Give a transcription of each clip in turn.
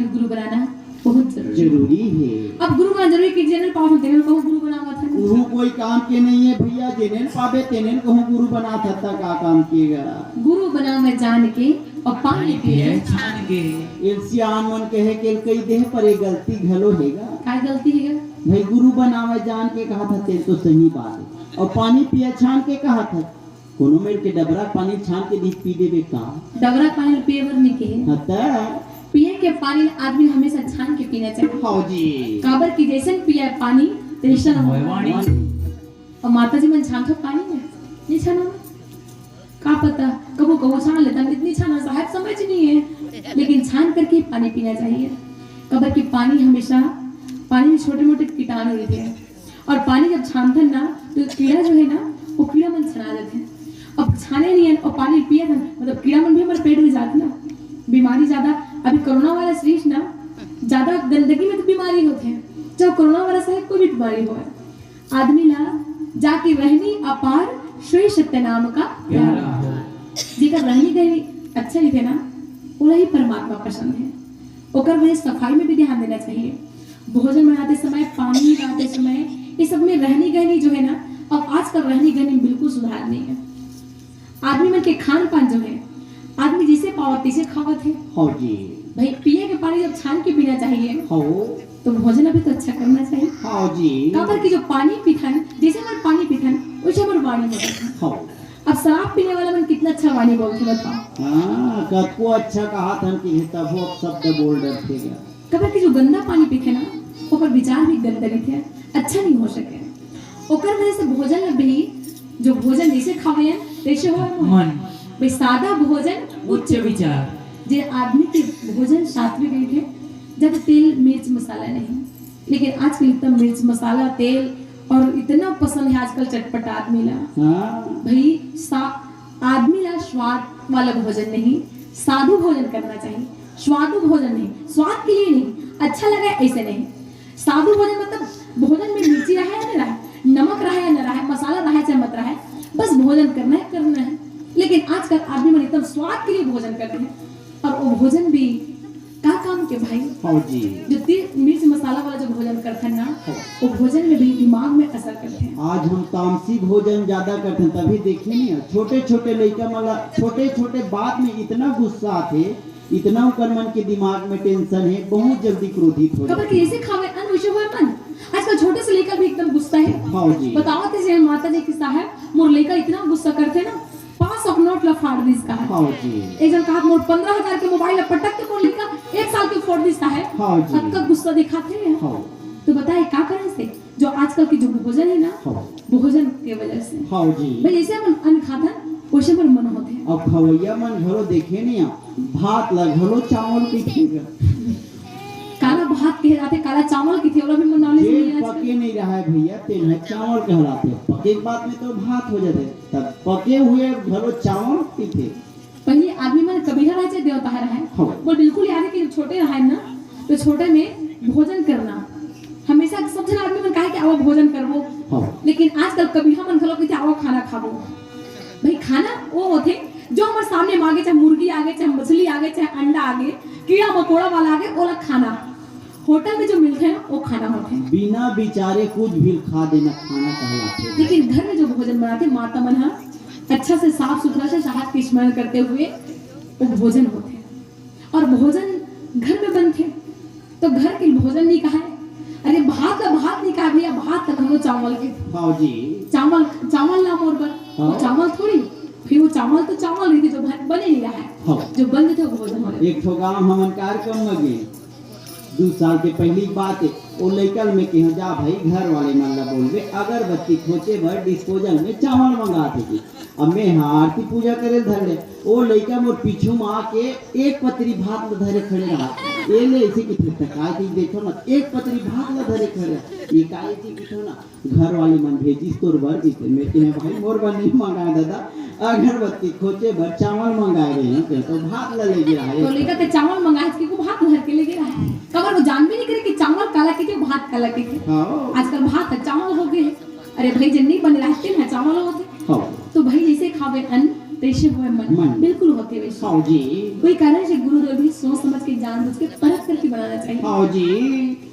गुरु बनाना बहुत जरूरी है। अब गुरु बनाना जरूरी कि जेनल पावन तेनल को गुरु बनावा था। गुरु कोई काम के नहीं है भैया, जेनल पावे तेनल को गुरु बना था का काम किएगा। गुरु बना मैं जान के और पानी पिए छान के। एलसियान मन कहे के कई देह पर एक गलती घलो हैगा। क्या गलती है भाई? गुरु बनावे जान के कहा था तेल तो सही बात है, और पानी पिए छान के कहा था। कोनो मेल के डबरा पानी छान के दी पी देबे का? डबरा पानी पिए बर नहीं के हता पिए के पानी आदमी हमेशा छान के पीना चाहिए। हां जी। काबर की जैसन पिए पानी तैसन होवानी। और माता जी मन छान थो पानी में नहीं छाना का पता कबो कबो छान लेता, इतनी छाना साहब समझ नहीं है, लेकिन छान करके पानी पीना चाहिए। काबर की पानी हमेशा पानी में छोटे मोटे कीटाणु रहते हैं, और पानी जब छानते ना तो कीड़ा जो है ना वो कीड़ा मन छना देते हैं। अब छाने नहीं है और पानी पिए था मतलब कीड़ा मन भी हमारे पेट में जाते ना, बीमारी ज्यादा। अभी कोरोना वायरस रीच ना ज्यादा गंदगी में तो बीमारी होते हैं। जब कोरोना वायरस है कोई भी बीमारी हो आदमी ला जाके रहनी अपार श्री सत्य नाम का प्यारा हो। जिका रहनी गई अच्छा लिखे ना वही परमात्मा पसंद है। ओकर वजह सफाई में भी ध्यान देना चाहिए। भोजन बनाते समय, पानी बनाते समय, ये सब में रहनी गहनी जो है ना, अब आजकल रहनी गहनी बिल्कुल सुधार नहीं है। आदमी मन के खान पान जो है आदमी जिसे पावत तिसे खावत है। हाँ जी। भाई पिए के पानी जब छान के पीना चाहिए हाँ, तो भोजन भी तो अच्छा करना चाहिए। हाँ जी। काबर की जो पानी पीथन जैसे हमारे पानी पीथन वैसे हमारे वाणी होता है। हाँ। अब शराब पीने वाला मन कितना अच्छा वाणी बोलते बताओ। हाँ, कतको अच्छा कहा था कि तब वो शब्द बोल डरते गया। काबर की जो गंदा पानी पीथे ना ओकर विचार भी गंदा थे, अच्छा नहीं हो सके। ओकर वजह से भोजन में भी जो भोजन जैसे खावे तैसे हो मन। भाई सादा भोजन उच्च विचार। जे आदमी के भोजन सात्विक गए थे ज्यादा तेल मिर्च मसाला नहीं, लेकिन आजकल इतना मिर्च मसाला तेल और इतना पसंद है आजकल चटपटा आदमी ला। हाँ। भाई आदमी ला स्वाद वाला भोजन नहीं, साधु भोजन करना चाहिए। स्वादु भोजन नहीं, स्वाद के लिए नहीं, अच्छा लगे ऐसे नहीं। साधु भोजन मतलब भोजन में मिर्ची रहा है ना रहा, नमक रहा है ना रहा, मसाला रहा है चाहे मत रहा है, बस भोजन करना है करना है। लेकिन आजकल आदमी मन एकदम स्वाद के लिए भोजन करते हैं, और वो भोजन भी का काम के भाई। हाँ जी। जो मिर्च मसाला वाला जो भोजन करते हैं ना वो भोजन में भी दिमाग में असर करते हैं। आज हम तामसी भोजन ज्यादा करते हैं, तभी देखे नहीं छोटे छोटे लड़का मतलब छोटे छोटे बात में इतना गुस्सा आते, इतना उनका मन के दिमाग में टेंशन है, बहुत जल्दी क्रोधित हो जाते। कैसे खावे अन विषय हुए मन आजकल छोटे से लेकर भी एकदम गुस्सा है। हाँ जी। बताओ कैसे माता जी किस्सा है मोर लेकर इतना गुस्सा करते ना 500 नोट ला फाड़ दिस का है। हाँ जी। एक जन कहा मोर 15,000 के मोबाइल पटक के मोर लेकर 1 साल के फोड़ दिस का है। हाँ जी। अब का गुस्सा दिखाते हैं। हाँ। तो बताए क्या करें से जो आजकल की जो भोजन है ना हाँ। भोजन के वजह से। हाँ जी। भाई जैसे हम अन्न खाता वैसे मन मन होते हैं। अब खवैया मन घरो देखे नहीं भात ला घरो चावल की ठेगा काला भात कहे जाते, काला चावल की थी और भी मन नॉलेज नहीं है। पके नहीं रहा है भैया, तेल है चावल कहलाते हैं। पके के बाद में तो भात हो जाते, तब पके हुए घरो चावल पीते। पहले आदमी मन कभी रहा चाहे देवता रहा है। वो बिल्कुल याद है कि छोटे रहा है ना तो छोटे में भोजन करना हमेशा सब जन आदमी मन कहे कि आओ भोजन करबो। लेकिन आजकल कभी मन खलो कि आओ खाना खाबो। भाई खाना वो होते जो हमारे सामने मांगे, चाहे मुर्गी आगे, चाहे मछली आगे, चाहे अंडा आगे, कीड़ा मकोड़ा वाला आगे, ओला खाना। होटल में जो मिलते हैं वो खाना होते हैं, बिना विचारे कुछ भी खा देना खाना कहलाते। लेकिन घर में जो भोजन बनाते माता मन अच्छा से साफ सुथरा से हाथ की स्मरण करते हुए वो भोजन होते हैं। और भोजन घर में बनते तो घर के भोजन नहीं कहा है, अरे भात का भात नहीं कहा भैया, भात का घरो चावल के। हाँ जी, चावल चावल ना मोर पर हाँ। वो चावल थोड़ी, फिर वो चावल तो चावल नहीं थे जो बने नहीं रहा है, हाँ। जो बन थे वो भोजन हो रहे। एक ठो गाँव हमन कार्यक्रम में गए 2 साल के पहली बात है, वो लड़कल में कहो जा भाई घर वाले मन ला बोलबे अगरबत्ती खोचे भर डिस्पोजल में चावल मंगा थे। अब मैं आरती पूजा करे धर ले, वो लड़का मोर पीछू में आके एक पतरी भात ला धरे खड़े रहा। ये ले ऐसे की तकाय थी देखो ना, एक पतरी भात ला धरे खड़े, ये काय थी किथो ना घर वाले मन भेजी तोर बर दीते। मैं कहे भाई मोर बर नहीं मंगाए दादा, अगरबत्ती खोचे भर चावल मंगाए रहे हैं तो भात ला ले गया है। तो लेकर के चावल मंगाए थे कि वो भात भर के ले गया है, कबर वो जान भी नहीं करे कि चावल काला के भात काला के। हाँ। आजकल भात है चावल हो गए, अरे भाई जब नहीं बने रहते ना चावल होते। हाँ। तो भाई जैसे खावे अन्न तैसे हुए मन, बिल्कुल होते वैसे। हाँ जी। कोई कारण से गुरुदेव भी सोच समझ के जानबूझ के परख करके बनाना चाहिए। हाँ जी,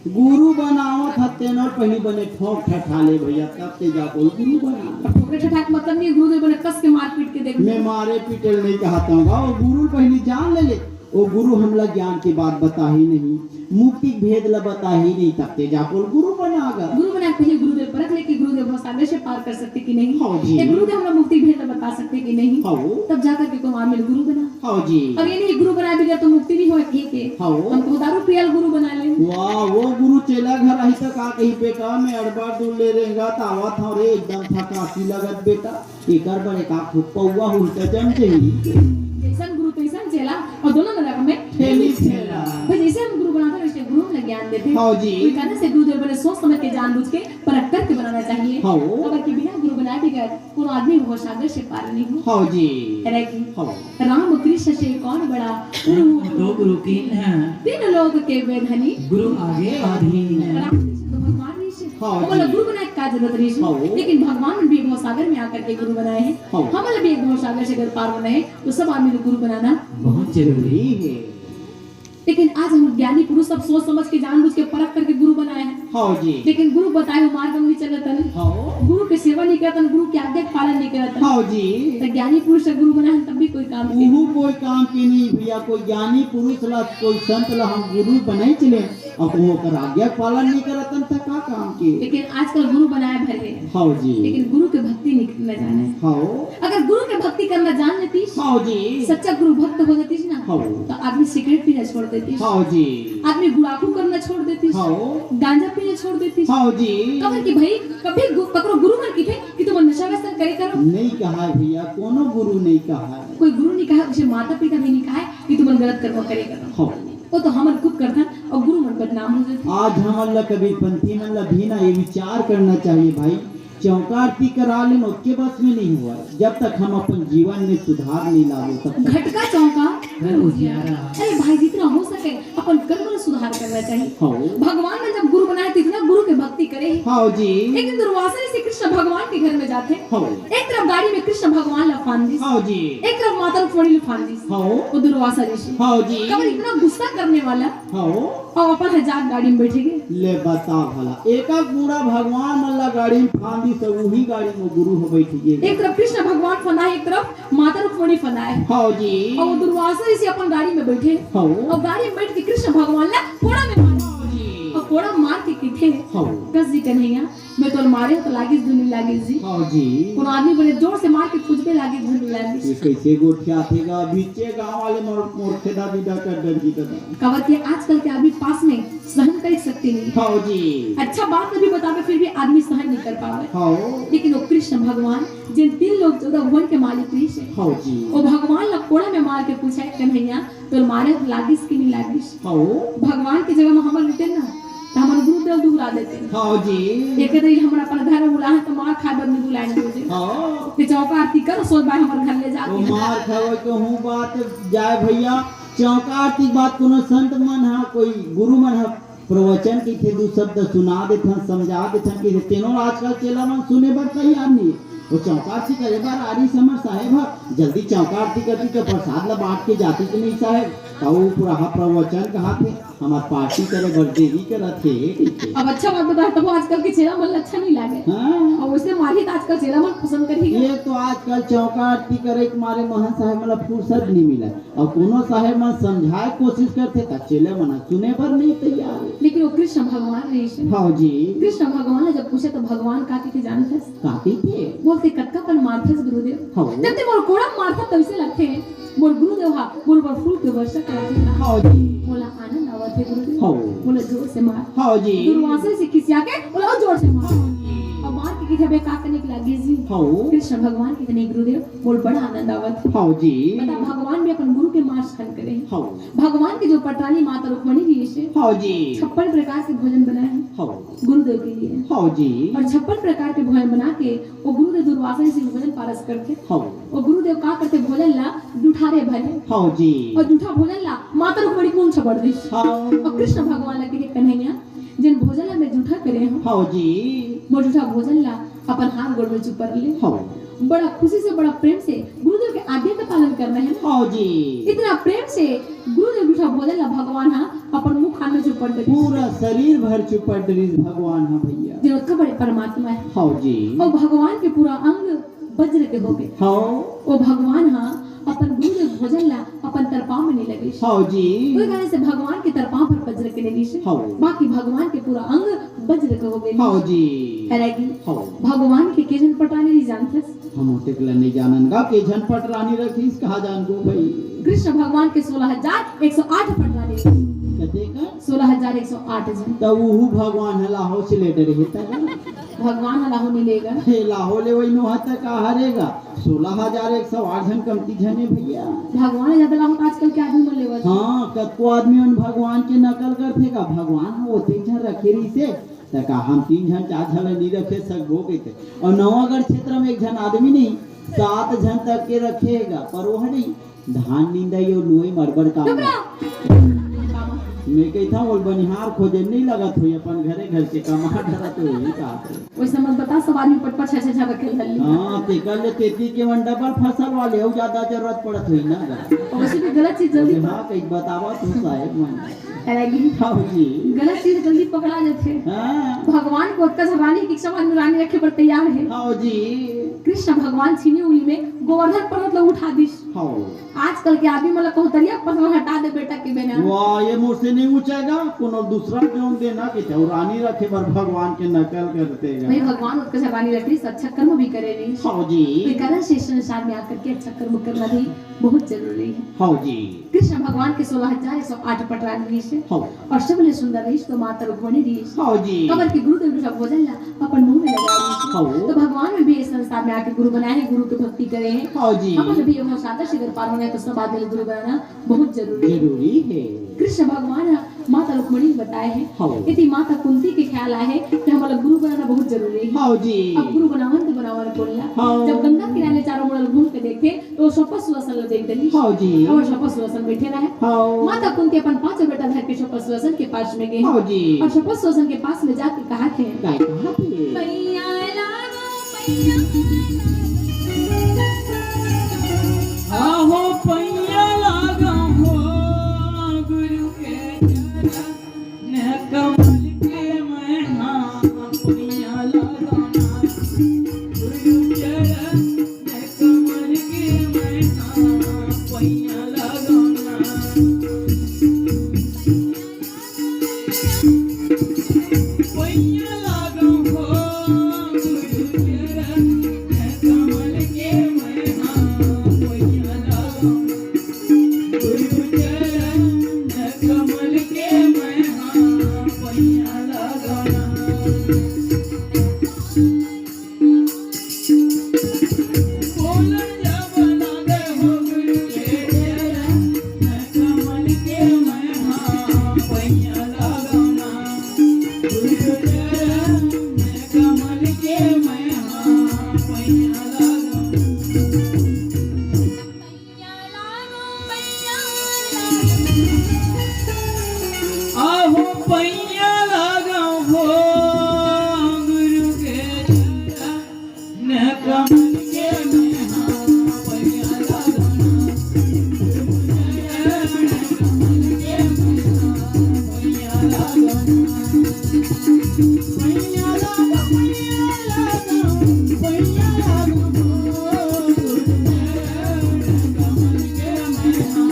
गुरु बनावत हते न पहली बने ठोक ठठाले भैया तब ते जा कोई गुरु बना। ठोके ठठाक मतलब नहीं गुरुदेव बने कस के मार पीट के देख। मैं मारे पीटल नहीं कहता हूँ, वो गुरु पहली जान ले। वो गुरु हमला ज्ञान की बात बता ही नहीं, मुक्ति भेद ला बता ही नहीं, तब ते जा कोई गुरु बनागा। गुरु बना पहले गुरुदेव परख ले कि गुरुदेव भवसागर से पार कर सकते कि नहीं। हाँ जी। ये गुरुदेव हमरा मुक्ति भेद ला बता सकते कि नहीं। हाँ। तब जाकर के कोई आदमी गुरु बना। हाँ जी। अब ये नहीं गुरु बना बिगड़ तो मुक्ति नहीं होए, ठीक है। हाँ। हमको दारू पियल गुरु बना ले। वाह, वो गुरु चेला घर आई तक आ कहीं बेटा मैं अड़बा दूर ले रहेगा तावा था रे एकदम थकासी लगत बेटा, एकर बड़े का पौवा उल्टा जम चाहिए। जैसन गुरु तैसन चेला, और दोनों में रकम में ठेली ठेला। भाई जैसे हम गुरु बनाते हैं वैसे गुरु हमें ज्ञान देते हैं। हाँ जी। कोई कहने से गुरुदेव बने सोच समझ के जानबूझ के परख करके बनाना चाहिए। हाँ। अगर कि बिना गुरु बनाए बिगड़ कोई आदमी भवसागर से पार नहीं हो। हाँ जी। रहेगी। हाँ। राम कृष्ण से कौन बड़ा, दो गुरु कीन है, तीन लोग के वेधनी, गुरु आगे अधीन है। राम कृष्ण तो भगवान नहीं से। हाँ वो बोला जी। गुरु बनाए का जरूरत नहीं हाँ। है, लेकिन भगवान भी भवसागर में आकर के गुरु बनाए हैं। हाँ। हम भी एक भवसागर से अगर पार होना है तो सब आदमी को गुरु बनाना। बहुत जरूरी है। लेकिन आज हम ज्ञानी पुरुष सब सोच समझ के जानबूझ के परख करके गुरु बनाए हैं। हाँ जी। लेकिन गुरु बताए हुए मार्ग में नहीं चलता नहीं। हाँ। गुरु की सेवा नहीं करता, गुरु के आज्ञा का पालन नहीं करता। हाँ जी। तो ज्ञानी पुरुष से गुरु बनाए तब भी कोई काम नहीं। उहु कोई काम की नहीं भैया, कोई ज्ञानी पुरुष ला कोई संत ला हम गुरु बनाई चले, अब वो कर आज्ञा पालन नहीं करतन त का काम के। लेकिन आजकल गुरु बनाए भले, हाँ जी। लेकिन गुरु के भक्ति नहीं करना जाने। हाँ। अगर गुरु के भक्ति करना जान लेती, हाँ जी। सच्चा गुरु भक्त हो जाती ना, हाँ। तो आदमी सिगरेट पीना छोड़ देती, हाँ जी। आदमी गुड़ाखू करना छोड़ देती, हाँ। गांजा पीना छोड़ देती। हाँ जी। कबर की भाई कभी पकड़ो गुरु मन की थे कि तुम नशा व्यसन करे करो। नहीं कहा है भैया, कोनो गुरु नहीं कहा है। कोई गुरु नहीं कहा, उसे माता पिता भी नहीं कहा है कि तुम गलत कर्म करे करो। हाँ। वो तो हमन खुद करता और गुरु मन बदनाम हो जाते। आज हमन ला कभी पंथी मन ला भी ना ये विचार करना चाहिए भाई, चौका आरती करा लेना उसके बस में नहीं हुआ, जब तक हम अपन जीवन में सुधार नहीं लावे तब तक। घटका चौका घर उजियारा। अरे भाई जितना हो सके अपन कर्म में सुधार करना चाहिए। हाँ। भगवान ने जब गुरु बनाया तो इतना गुरु की भक्ति करे। हाँ जी। एक दिन दुर्वासा से कृष्ण भगवान के घर में जाते। हाँ। एक तरफ गाड़ी में कृष्ण भगवान लफानदिस, हाँ जी। एक तरफ माता रुक्मिणी लफानदिस। हाँ। वो दुर्वासा ऋषि हाँ जी। कबर इतना गुस्सा करने वाला हाँ। और अपन हजार गाड़ी में बैठे गए। ले बता भला, एका पूरा भगवान मल्ला गाड़ी में फांदी तो वही गाड़ी में गुरु हो बैठी। एक तरफ कृष्ण भगवान फनाए, एक तरफ माता रुक्मिणी फनाए। हाँ जी। और वो दुर्वासा ऋषि अपन गाड़ी में बैठे हाँ। और गाड़ी में बैठ के कृष्ण भगवान ने कोड़ा में मारा और कोड़ा मार के किथे हाँ। कस जी कन्हैया मैं तो मारे तो लागिस दुनी लागिस जी। हाँ जी। कोनो आदमी बड़े जोर से मार के खुजबे लागिस दुनी लागिस। ये कैसे गोठिया थेगा बीचे गांव वाले मोर खेदा बिदा कर डर की तरह। कवर के आजकल के आदमी पास में सहन कर सकते नहीं। हाँ जी। अच्छा बात भी बतावे फिर भी आदमी सहन नहीं कर पावे। हाँ। लेकिन वो कृष्ण भगवान जिन 3 लोग 14 भुवन के मालिक कृष्ण, हाँ जी। वो भगवान ला कोड़ा में मार के पूछा कन्हैया तो मारे लागिस कि नहीं लागिस। हाँ। भगवान की जगह में हमर लेते ना तो हमारे गुरुदेव दुहरा देते। हाँ जी। एक दिन हमरा अपन घर में बुलाए तो मार खाए बदले बुलाए मुझे। हाँ। कि चौका आरती कर सोच बार हमारे घर ले वो जाके मार खावे के हूँ बात जाए भैया, चौका आरती बात कोनो संत मन हा कोई गुरु मन हा प्रवचन की थे 2 शब्द सुना देथन समझा देथन कि तेनो आजकल चेला मन सुने बर तैयार नहीं। वो चौका आरती करे बार आरी समर साहेब हा जल्दी चौका आरती करती तो प्रसाद ला बांट के जाती कि नहीं साहेब, तो पूरा हा प्रवचन कहा थे हमार पार्टी करे बर्थडे ही करत थे। अब अच्छा बात बता, तब आजकल के चेहरा मन अच्छा नहीं लागे। हाँ और उसने मारी तो आजकल चेहरा मन पसंद करी। ये तो आजकल चौका आरती करे के मारे महन साहेब मतलब फुर्सत नहीं मिला और कोनो साहेब मन समझाए कोशिश करते त चले मना सुने पर नहीं तैयार है। लेकिन वो कृष्ण भगवान रहे से। हाँ जी कृष्ण भगवान ने जब पूछे तो भगवान का के जानते काटी थे बोलते कक्का पर मारते गुरुदेव। हाँ जब ते मोर कोड़ा मारता तब से लगते हैं मोर गुरुदेव हा मोर पर फूल के वर्षा करते हैं। हाँ जी बोला आनंद आवत है गुरुदेव। हाँ बोला जोर से मार। हाँ जी दुर्वासा से खिसिया के बोला और जोर से मार। और मार के किथे बे का करने के लगी जी। हाँ कृष्ण भगवान के तने गुरुदेव मोर बड़ा आनंद आवत है। हाँ जी बता भगवान भी अपन गुरु के मार सहन करे। हाँ भगवान के जो पटरानी माता रुक्मणी जी से हाँ जी 56 प्रकार के भोजन बनाए हैं हाँ गुरुदेव के लिए। हाँ जी और 56 प्रकार के भोजन बना के वो गुरुदेव दुर्वासा से भोजन पारस करते। हाँ और गुरुदेव का करते भोजन ला जुठारे भरे हाँ जी और जूठा भोजन ला माता रुक्मणी कौन छपड़ दी। हाँ और कृष्ण भगवान ला के कन्हैया जिन भोजन ला में जूठा करे हम हाँ जी वो जूठा भोजन ला अपन हाथ गोड़ में चुपर ले। हाँ बड़ा खुशी से बड़ा प्रेम से गुरुदेव के आज्ञा का पालन करना है। हाँ जी इतना प्रेम से गुरुदेव जूठा भोजन ला भगवान हा अपन मुंह खान में चुपर दे। पूरा शरीर भर चुपट भगवान हाँ भैया जिनका बड़े परमात्मा है। हाँ जी और भगवान के पूरा अंग वज्र के हो गए। हाँ वो भगवान हाँ अपन गुरुदेव भोजन ला अपन तरपाव में नहीं लगे। हाँ जी कोई कहने से भगवान के तरपाव पर वज्र के लगी से। हाँ बाकी भगवान के पूरा अंग वज्र के हो गए। हाँ जी हैरागी हाँ भगवान के केजन पटाने नहीं जानते। हम टेकला नहीं जाननगा के झनपट रानी रखीस कहा जान गो भाई। कृष्ण भगवान के 16,108 पटरानी कते का 16,108 जन तो वो भगवान है लाहो से लेटर है तक भगवान अल्लाह नहीं लेगा। हे लाहो ले वही नो हत का हरेगा 16,108 जन कमती जने भैया। भगवान ज्यादा लाहो तो आजकल के आदमी मन लेवा। हाँ कतको आदमी उन भगवान के नकल करते का भगवान होते जन रखे रही से तका हम 3 जन 4 जन नहीं रखे सकबो कहते और नवागढ़ क्षेत्र में 1 जन आदमी नहीं 7 जन तक के रखेगा पर वो नहीं धान निंदाई और नोई मरबर काम मैं कहता हूँ बनिहार खोजे नहीं लगत हुई अपन घरे घर के कमा डरत हुई का वैसे मत बता सवारी पटपट छह छह रखे लल्ली। हां ते कल तेती के वन डबल फसल वाले हो ज्यादा जरूरत पड़त हुई ना वैसे भी गलत चीज जल्दी हां कई बतावा तू साहेब मन हैरागी हाँ जी गलत चीज जल्दी पकड़ा जाते। हाँ भगवान को उत्कर्ष रानी की क्षमा रानी रखे पर तैयार है। हाँ जी कृष्ण भगवान छीनी उंगली में गोवर्धन पर्वत लो उठा दिस। हाँ आजकल के आदमी मतलब कोहतरिया पत्थर हटा दे बेटा के बिना। वाह ये मुझ से नहीं ऊंचेगा कोनो दूसरा क्यों देना कि रानी रखे पर भगवान के नकल करते भाई भगवान उत्कर्ष रानी रखी अच्छा कर्म भी करे रही। हाँ जी कारण शेष संसार में आकर के अच्छा कर्म करना भी बहुत जरूरी है। हाँ जी कृष्ण भगवान के 16,108 पटरानी से हाँ और सबले सुंदर रही तो माता रुक्मणी जी हाँ जी कबर के गुरुदेव सब भोजन ला अपन मुंह में लगा रही हाँ तो भगवान में भी इस संसार में आके गुरु बनाए हैं गुरु की भक्ति करे हैं। हाँ जी अपन भी हम सादा शिखर पार होने तो सब आदमी गुरु बनाना बहुत जरूरी है। जरूरी है। कृष्ण भगवान माता रुक्मणी ने बताए हैं हाँ इति माता कुंती के ख्याल आए कि हमारा गुरु बनाना बहुत जरूरी है। हाँ जी अब गुरु बनावन तो बनावन बोलना हाँ। जब गंगा किनारे चारों मुड़ल घूम के देखे तो शपथ सुवसन ले देख देली। हाँ जी और शपथ सुवसन बैठे रहे। हाँ माता कुंती अपन 5 बेटा धर के शपथ सुवसन के पास में गए हाँ जी और शपथ सुवसन के पास में जाके कहा थे काय कहा थे पैया लागो पैया आहो पैया लागा हो गुरु के चरण ने कमल के मैना पैया लागा ना गुरु चरण ने कमल के मैना पैया लागा ना पैया लागा हो गुरु चरण ने कमल पैया लागो कमल के मैना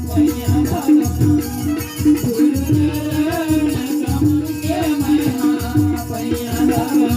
पैया लागो कमल के मैना पैया लागो